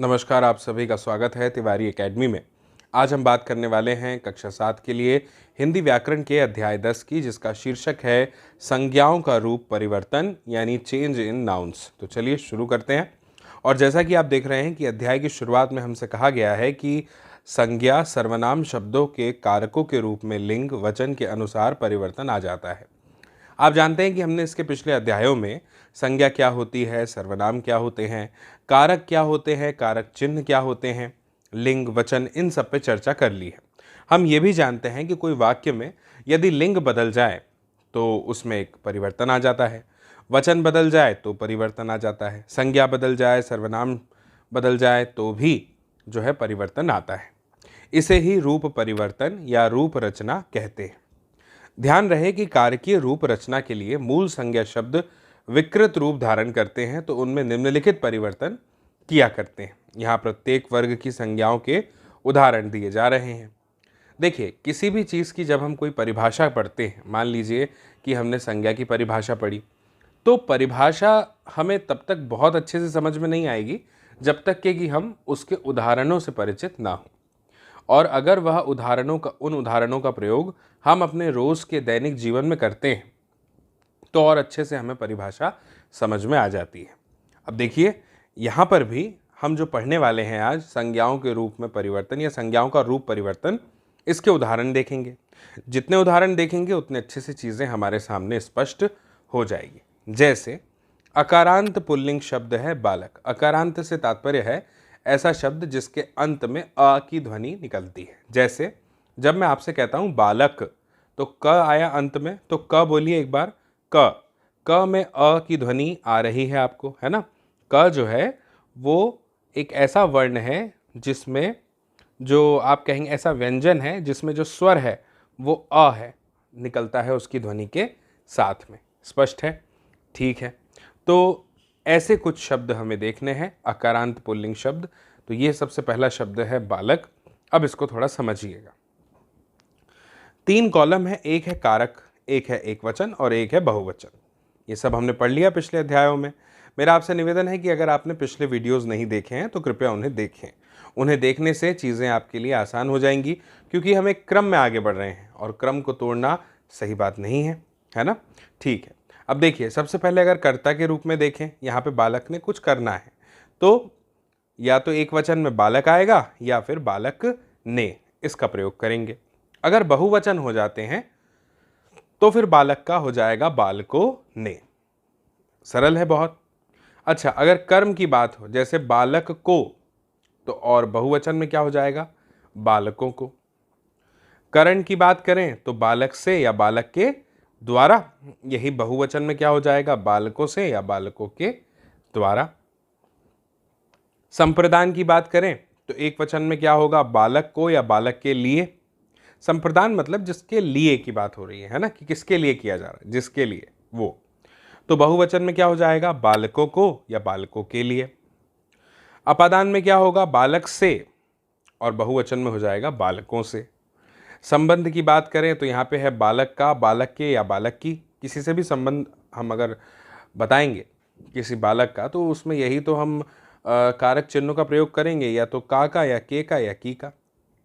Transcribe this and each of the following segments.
नमस्कार, आप सभी का स्वागत है तिवारी एकेडमी में। आज हम बात करने वाले हैं कक्षा 7 के लिए हिंदी व्याकरण के अध्याय 10 की, जिसका शीर्षक है संज्ञाओं का रूप परिवर्तन यानी चेंज इन नाउन्स। तो चलिए शुरू करते हैं। और जैसा कि आप देख रहे हैं कि अध्याय की शुरुआत में हमसे कहा गया है कि संज्ञा सर्वनाम शब्दों के कारकों के रूप में लिंग वचन के अनुसार परिवर्तन आ जाता है। आप जानते हैं कि हमने इसके पिछले अध्यायों में संज्ञा क्या होती है, सर्वनाम क्या होते हैं, कारक क्या होते हैं, कारक चिन्ह क्या होते हैं, लिंग वचन, इन सब पे चर्चा कर ली है। हम ये भी जानते हैं कि कोई वाक्य में यदि लिंग बदल जाए तो उसमें एक परिवर्तन आ जाता है, वचन बदल जाए तो परिवर्तन आ जाता है, संज्ञा बदल जाए, सर्वनाम बदल जाए तो भी जो है परिवर्तन आता है। इसे ही रूप परिवर्तन या रूप रचना कहते हैं। ध्यान रहे कि कारकीय रूप रचना के लिए मूल संज्ञा शब्द विकृत रूप धारण करते हैं तो उनमें निम्नलिखित परिवर्तन किया करते हैं। यहाँ प्रत्येक वर्ग की संज्ञाओं के उदाहरण दिए जा रहे हैं। देखिए, किसी भी चीज़ की जब हम कोई परिभाषा पढ़ते हैं, मान लीजिए कि हमने संज्ञा की परिभाषा पढ़ी, तो परिभाषा हमें तब तक बहुत अच्छे से समझ में नहीं आएगी जब तक कि हम उसके उदाहरणों से परिचित ना हों। और अगर वह उन उदाहरणों का प्रयोग हम अपने रोज़ के दैनिक जीवन में करते हैं तो और अच्छे से हमें परिभाषा समझ में आ जाती है। अब देखिए, यहाँ पर भी हम जो पढ़ने वाले हैं आज, संज्ञाओं के रूप में परिवर्तन या संज्ञाओं का रूप परिवर्तन, इसके उदाहरण देखेंगे। जितने उदाहरण देखेंगे उतने अच्छे से चीज़ें हमारे सामने स्पष्ट हो जाएगी। जैसे अकारांत पुल्लिंग शब्द है बालक। अकारांत से तात्पर्य है ऐसा शब्द जिसके अंत में अ की ध्वनि निकलती है। जैसे जब मैं आपसे कहता हूँ बालक, तो क आया अंत में, तो क बोलिए एक बार। क में अ की ध्वनि आ रही है आपको, है ना। क जो है वो एक ऐसा वर्ण है जिसमें जो आप कहेंगे ऐसा व्यंजन है जिसमें जो स्वर है वो अ है, निकलता है उसकी ध्वनि के साथ में। स्पष्ट है? ठीक है। तो ऐसे कुछ शब्द हमें देखने हैं, अकारांत पुल्लिंग शब्द। तो ये सबसे पहला शब्द है बालक। अब इसको थोड़ा समझिएगा। 3 कॉलम है, एक है कारक, एक है एकवचन और एक है बहुवचन। ये सब हमने पढ़ लिया पिछले अध्यायों में। मेरा आपसे निवेदन है कि अगर आपने पिछले वीडियोस नहीं देखे हैं तो कृपया उन्हें देखें। उन्हें देखने से चीज़ें आपके लिए आसान हो जाएंगी, क्योंकि हम एक क्रम में आगे बढ़ रहे हैं और क्रम को तोड़ना सही बात नहीं है ना। ठीक है। अब देखिए, सबसे पहले अगर कर्ता के रूप में देखें, यहाँ पे बालक ने कुछ करना है, तो या तो एक वचन में बालक आएगा या फिर बालक ने, इसका प्रयोग करेंगे। अगर बहुवचन हो जाते हैं तो फिर बालक का हो जाएगा बालकों ने। सरल है बहुत। अच्छा, अगर कर्म की बात हो, जैसे बालक को, तो और बहुवचन में क्या हो जाएगा? बालकों को। करण की बात करें तो बालक से या बालक के द्वारा, यही बहुवचन में क्या हो जाएगा? बालकों से या बालकों के द्वारा। संप्रदान की बात करें तो एक वचन में क्या होगा? बालक को या बालक के लिए। संप्रदान मतलब जिसके लिए की बात हो रही है ना, कि किसके लिए किया जा रहा है, जिसके लिए, वो। तो बहुवचन में क्या हो जाएगा? बालकों को या बालकों के लिए। अपादान में क्या होगा? बालक से, और बहुवचन में हो जाएगा बालकों से। संबंध की बात करें तो यहाँ पे है बालक का, बालक के या बालक की। किसी से भी संबंध हम अगर बताएंगे किसी बालक का, तो उसमें यही तो हम कारक चिन्हों का प्रयोग करेंगे, या तो का या के का या की का,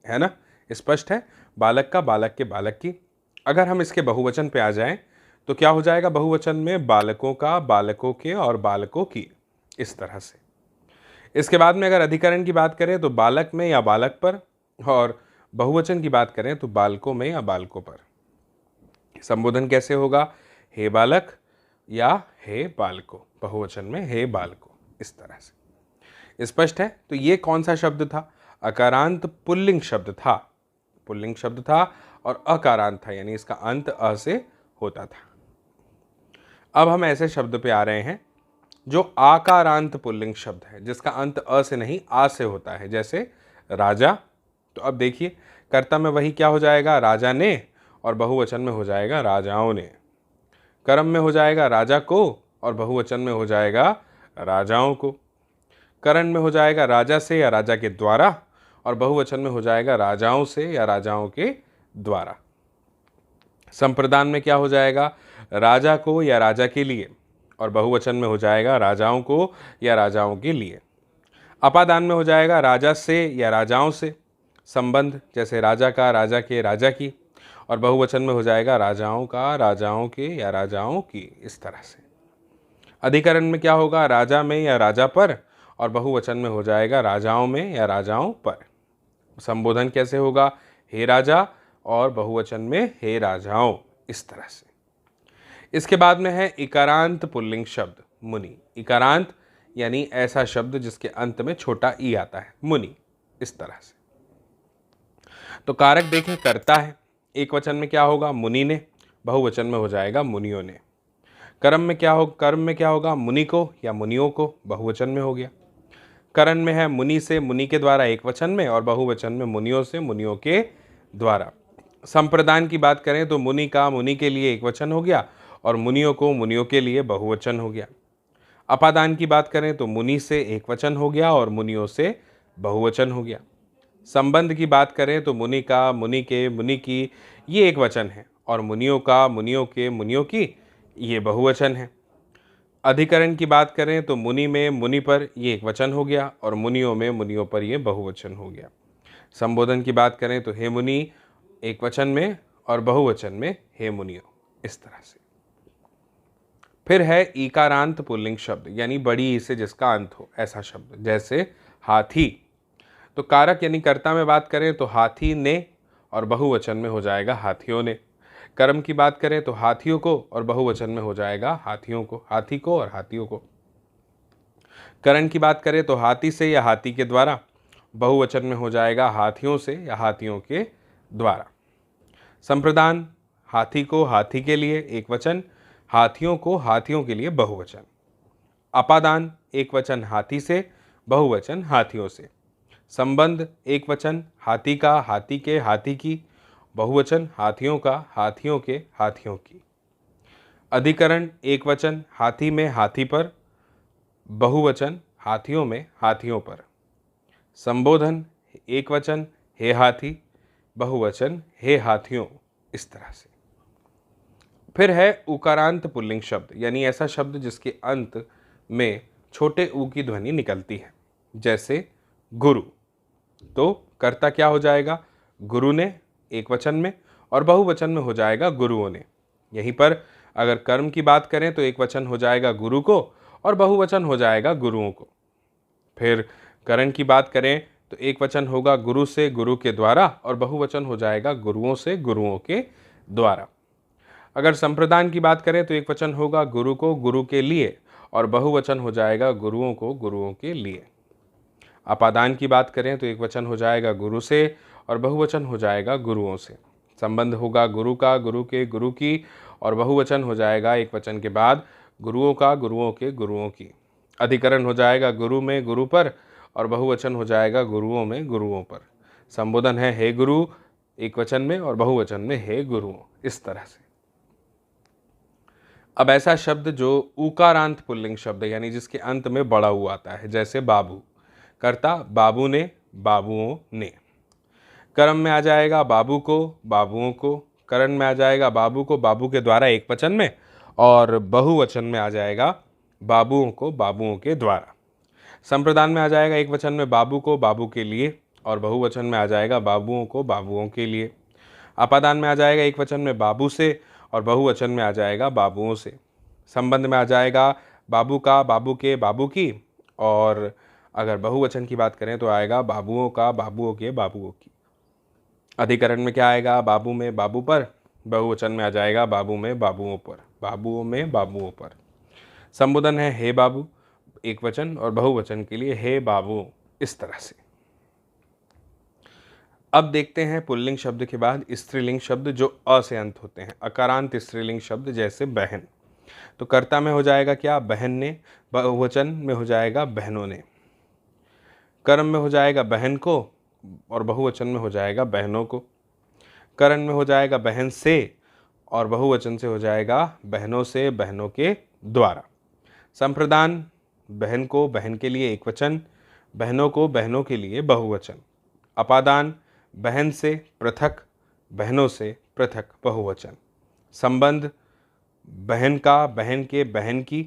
है ना। स्पष्ट है? बालक का, बालक के, बालक की। अगर हम इसके बहुवचन पे आ जाएं तो क्या हो जाएगा? बहुवचन में बालकों का, बालकों के और बालकों की, इस तरह से। इसके बाद में अगर अधिकरण की बात करें तो बालक में या बालक पर, और बहुवचन की बात करें तो बालकों में या बालकों पर। संबोधन कैसे होगा? हे बालक या हे बालकों, बहुवचन में हे बालकों, इस तरह से। स्पष्ट है? तो ये कौन सा शब्द था? अकारांत पुल्लिंग शब्द था। पुल्लिंग शब्द था और अकारांत था, यानी इसका अंत अ से होता था। अब हम ऐसे शब्द पे आ रहे हैं जो आकारांत पुल्लिंग शब्द है, जिसका अंत अ से नहीं आ से होता है। जैसे राजा। तो अब देखिए, कर्ता में वही क्या हो जाएगा? राजा ने, और बहुवचन में हो जाएगा राजाओं ने। कर्म में हो जाएगा राजा को, और बहुवचन में हो जाएगा राजाओं को। करण में हो जाएगा राजा से या राजा के द्वारा, और बहुवचन में हो जाएगा राजाओं से या राजाओं के द्वारा। संप्रदान में क्या हो जाएगा? राजा को या राजा के लिए, और बहुवचन में हो जाएगा राजाओं को या राजाओं के लिए। अपादान में हो जाएगा राजा से या राजाओं से, संबंध जैसे राजा का, राजा के, राजा की, और बहुवचन में हो जाएगा राजाओं का, राजाओं के या राजाओं की, इस तरह से। अधिकरण में क्या होगा, राजा में या राजा पर, और बहुवचन में हो जाएगा राजाओं में या राजाओं पर। संबोधन कैसे होगा, हे राजा, और बहुवचन में हे राजाओं, इस तरह से। इसके बाद में है इकारांत पुल्लिंग शब्द मुनि। इकारांत यानी ऐसा शब्द जिसके अंत में छोटा ई आता है, मुनि, इस तरह से। तो कारक देखें, करता है, एक वचन में क्या होगा, मुनि ने, बहुवचन में हो जाएगा मुनियों ने। कर्म में क्या होगा, मुनि को या मुनियों को, बहुवचन में हो गया। करण में है मुनि से, मुनि के द्वारा, एक वचन में, और बहुवचन में मुनियों से, मुनियों के द्वारा। संप्रदान की बात करें तो मुनि का मुनि के लिए एक वचन हो गया, और मुनियों को मुनियों के लिए बहुवचन हो गया। अपादान की बात करें तो मुनि से एक वचन हो गया और मुनियों से बहुवचन हो गया। संबंध की बात करें तो मुनि का, मुनि के, मुनि की, ये एक वचन है, और मुनियों का, मुनियों के, मुनियों की, ये बहुवचन है। अधिकरण की बात करें तो मुनि में, मुनि पर, ये एक वचन हो गया, और मुनियों में, मुनियों पर, ये बहुवचन हो गया। संबोधन की बात करें तो हे मुनि एक वचन में, और बहुवचन में हे मुनियों, इस तरह से। फिर है ईकारांत पुल्लिंग शब्द, यानी बड़ी ई से जिसका अंत हो, ऐसा शब्द, जैसे हाथी। तो कारक यानी कर्ता में बात करें तो हाथी ने, और बहुवचन में हो जाएगा हाथियों ने। कर्म की बात करें तो हाथियों को, और बहुवचन में हो जाएगा हाथियों को, हाथी को और हाथियों को। करण की बात करें तो हाथी से या हाथी के द्वारा, बहुवचन में हो जाएगा हाथियों से या हाथियों के द्वारा। संप्रदान, हाथी को हाथी के लिए एक वचन, हाथियों को हाथियों के लिए बहुवचन। अपादान, एक वचन हाथी से, बहुवचन हाथियों से। संबंध, एक वचन हाथी का, हाथी के, हाथी की, बहुवचन हाथियों का, हाथियों के, हाथियों की। अधिकरण, एक वचन हाथी में, हाथी पर, बहुवचन हाथियों में, हाथियों पर। संबोधन, एक वचन हे हाथी, बहुवचन हे हाथियों, इस तरह से। फिर है उकारांत पुल्लिंग शब्द, यानी ऐसा शब्द जिसके अंत में छोटे ऊ की ध्वनि निकलती है, जैसे गुरु। तो कर्ता क्या हो जाएगा, गुरु ने, एक वचन में, और बहुवचन में हो जाएगा गुरुओं ने। यहीं पर अगर कर्म की बात करें तो एक वचन हो जाएगा गुरु को, और बहुवचन हो जाएगा गुरुओं को। फिर करण की बात करें तो एक वचन होगा गुरु से, गुरु के द्वारा, और बहुवचन हो जाएगा गुरुओं से, गुरुओं के द्वारा। अगर संप्रदान की बात करें तो एक वचन होगा गुरु को, गुरु के लिए, और बहुवचन हो जाएगा गुरुओं को, गुरुओं के लिए। अपादान की बात करें तो एक वचन हो जाएगा गुरु से, और बहुवचन हो जाएगा गुरुओं से। संबंध होगा गुरु का, गुरु के, गुरु की, और बहुवचन हो जाएगा एक वचन के बाद गुरुओं का, गुरुओं के, गुरुओं की। अधिकरण हो जाएगा गुरु में, गुरु पर, और बहुवचन हो जाएगा गुरुओं में, गुरुओं पर। संबोधन है हे गुरु, एक वचन में, और बहुवचन में हे गुरुओं, इस तरह से। अब ऐसा शब्द जो उकारांत पुल्लिंग शब्द है, यानी जिसके अंत में बड़ा हुआ आता है, जैसे बाबू। कर्ता बाबू ने, बाबुओं ने। कर्म में आ जाएगा बाबू को, बाबुओं को। करण में आ जाएगा बाबू को, बाबू के द्वारा, एक वचन में, और बहुवचन में आ जाएगा बाबुओं को, बाबुओं के द्वारा। संप्रदान में आ जाएगा एक वचन में बाबू को, बाबू के लिए, और बहुवचन में आ जाएगा बाबुओं को, बाबुओं के लिए। अपादान में आ जाएगा एक वचन में बाबू से, और बहुवचन में आ जाएगा बाबुओं से। संबंध में आ जाएगा बाबू का, बाबू के, बाबू की, और अगर बहुवचन की बात करें तो आएगा बाबुओं का, बाबुओं के, बाबुओं की। अधिकरण में क्या आएगा, बाबू में, बाबू पर, बहुवचन में आ जाएगा बाबू में, बाबुओं पर, बाबुओं में, बाबुओं पर। संबोधन है हे बाबू, एक वचन, और बहुवचन के लिए हे बाबू, इस तरह से। अब देखते हैं पुल्लिंग शब्द के बाद स्त्रीलिंग शब्द जो अ से अंत होते हैं। अकारांत स्त्रीलिंग शब्द जैसे बहन। तो कर्ता में हो जाएगा क्या, बहन ने, बहुवचन में हो जाएगा बहनों ने। कर्म में हो जाएगा बहन को, और बहुवचन में हो जाएगा बहनों को। करण में हो जाएगा बहन से, और बहुवचन से हो जाएगा बहनों से, बहनों के द्वारा। संप्रदान, बहन को, बहन के लिए एक वचन, बहनों को, बहनों के लिए बहुवचन। अपादान, बहन से पृथक, बहनों से पृथक, बहुवचन। संबंध, बहन का, बहन के, बहन की,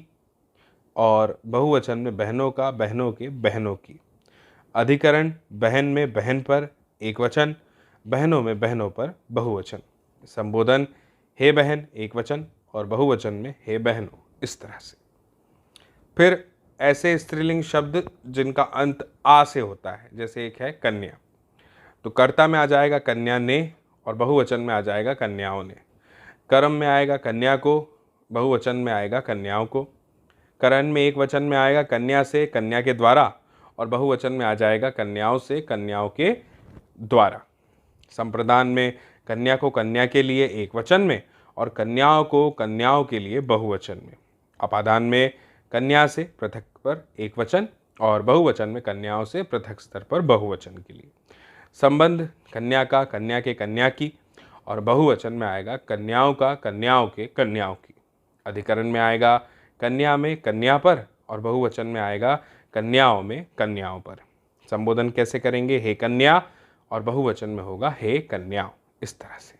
और बहुवचन में बहनों का, बहनों के, बहनों की। अधिकरण बहन में बहन पर एक वचन, बहनों में बहनों पर बहुवचन। संबोधन हे बहन एक वचन और बहुवचन में हे बहनों, इस तरह से। फिर ऐसे स्त्रीलिंग शब्द जिनका अंत आ से होता है, जैसे एक है कन्या, तो कर्ता में आ जाएगा कन्या ने और बहुवचन में आ जाएगा कन्याओं ने। कर्म में आएगा कन्या को, बहुवचन में आएगा कन्याओं को। करण में एक वचन में आएगा कन्या से, कन्या के द्वारा, और बहुवचन में आ जाएगा कन्याओं से, कन्याओं के द्वारा। संप्रदान में कन्या को कन्या के लिए एक वचन में और कन्याओं को कन्याओं के लिए बहुवचन में। अपादान में कन्या से पृथक पर एक वचन और बहुवचन में कन्याओं से पृथक स्तर पर बहुवचन के लिए। संबंध कन्या का कन्या के कन्या की और बहुवचन में आएगा कन्याओं का कन्याओं के कन्याओं की। अधिकरण में आएगा कन्या में कन्या पर और बहुवचन में आएगा कन्याओं में कन्याओं पर। संबोधन कैसे करेंगे? हे कन्या, और बहुवचन में होगा हे कन्याओं, इस तरह से।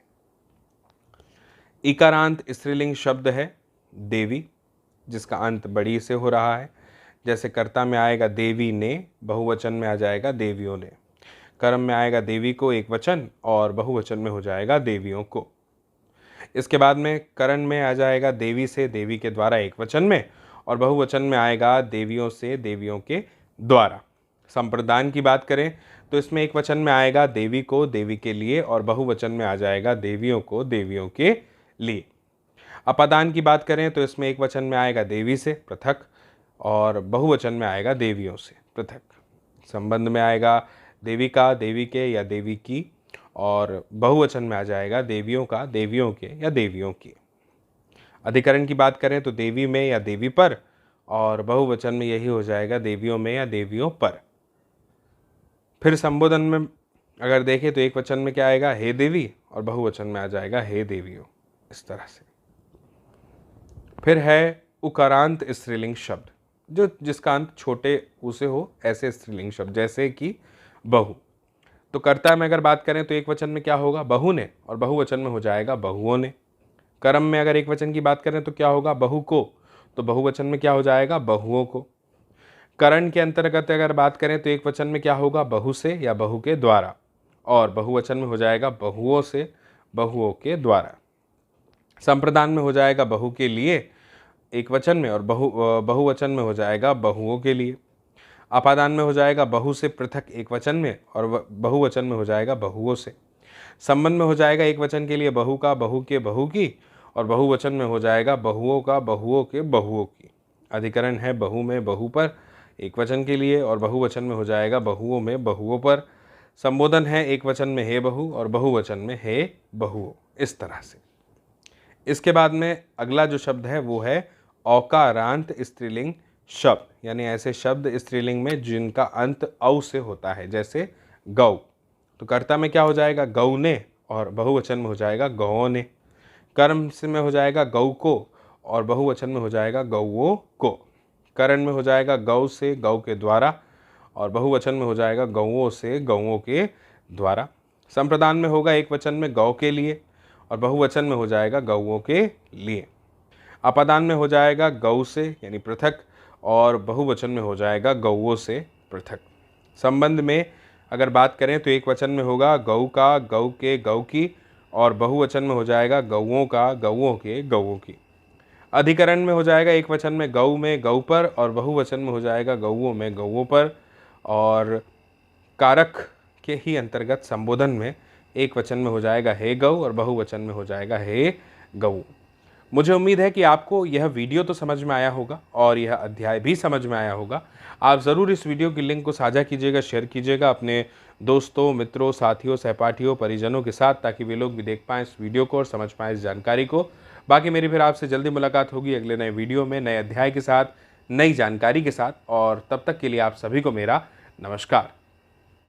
इकारांत स्त्रीलिंग शब्द है देवी, जिसका अंत बड़ी से हो रहा है। जैसे कर्ता में आएगा देवी ने, बहुवचन में आ जाएगा देवियों ने। कर्म में आएगा देवी को एक वचन और बहुवचन में हो जाएगा देवियों को। इसके बाद में करण में आ जाएगा देवी से देवी के द्वारा एक वचन में और बहुवचन में आएगा देवियों से देवियों के द्वारा। संप्रदान की बात करें तो इसमें एक वचन में आएगा देवी को देवी के लिए और बहुवचन में आ जाएगा देवियों को देवियों के लिए। अपादान की बात करें तो इसमें एक वचन में आएगा देवी से पृथक और बहुवचन में आएगा देवियों से पृथक। संबंध में आएगा देवी का देवी के या देवी की और बहुवचन में आ जाएगा देवियों का देवियों के या देवियों की। अधिकरण की बात करें तो देवी में या देवी पर और बहुवचन में यही हो जाएगा देवियों में या देवियों पर। फिर संबोधन में अगर देखें तो एक वचन में क्या आएगा? हे देवी, और बहुवचन में आ जाएगा हे देवियों, इस तरह से। फिर है उकारांत स्त्रीलिंग शब्द, जो जिसका अंत छोटे ऊ से हो, ऐसे स्त्रीलिंग शब्द जैसे कि बहु। तो कर्ता में अगर बात करें तो एक वचन में क्या होगा? बहु ने, और बहुवचन में हो जाएगा बहुओं ने। कर्म में अगर एक वचन की बात करें तो क्या होगा? बहु को, तो बहुवचन में क्या हो जाएगा? बहुओं को। करण के अंतर्गत अगर बात करें तो एक वचन में क्या होगा? बहु से या बहु के द्वारा, और बहुवचन में हो जाएगा बहुओं से बहुओं के द्वारा। संप्रदान में हो जाएगा बहु के लिए एक वचन में और बहुवचन में हो जाएगा बहुओं के लिए। अपादान में हो जाएगा बहु से पृथक एक वचन में और बहुवचन में हो जाएगा बहुओं से। संबंध में हो जाएगा एक वचन के लिए बहु का बहु के बहु की और बहुवचन में हो जाएगा बहुओं का बहुओं के बहुओं की। अधिकरण है बहु में बहु पर एक वचन के लिए और बहुवचन में हो जाएगा बहुओं में बहुओं पर। संबोधन है एक वचन में हे बहु और बहुवचन में हे बहुओं, इस तरह से। इसके बाद में अगला जो शब्द है वो है औकारांत स्त्रीलिंग शब्द, यानी ऐसे शब्द स्त्रीलिंग में जिनका अंत औ से होता है, जैसे गौ। तो कर्ता में क्या हो जाएगा? गौ ने, और बहुवचन में हो जाएगा गौओं ने। कर्म से में हो जाएगा गौ को और बहुवचन में हो जाएगा गौओं को। करण में हो जाएगा गौ से गौ के द्वारा और बहुवचन में हो जाएगा गौओं से गौओं के द्वारा। संप्रदान में होगा एक वचन में गौ के लिए और बहुवचन में हो जाएगा गौओं के लिए। अपादान में हो जाएगा गौ से यानी पृथक और बहुवचन में हो जाएगा गौओं से पृथक। संबंध में अगर बात करें तो एक वचन में होगा गौ का गौ के गौ की और बहुवचन में हो जाएगा गौओं का गौओं के गौओं की। अधिकरण में हो जाएगा एक वचन में गौ पर और बहुवचन में हो जाएगा गौओं में गौओं पर। और कारक के ही अंतर्गत संबोधन में एक वचन में हो जाएगा हे गौ और बहुवचन में हो जाएगा हे गौ। मुझे उम्मीद है कि आपको यह वीडियो तो समझ में आया होगा और यह अध्याय भी समझ में आया होगा। आप ज़रूर इस वीडियो की लिंक को साझा कीजिएगा, शेयर कीजिएगा अपने दोस्तों, मित्रों, साथियों, सहपाठियों, परिजनों के साथ, ताकि वे लोग भी देख पाएँ इस वीडियो को और समझ पाएँ इस जानकारी को। बाकी मेरी फिर आपसे जल्दी मुलाकात होगी अगले नए वीडियो में, नए अध्याय के साथ, नई जानकारी के साथ, और तब तक के लिए आप सभी को मेरा नमस्कार।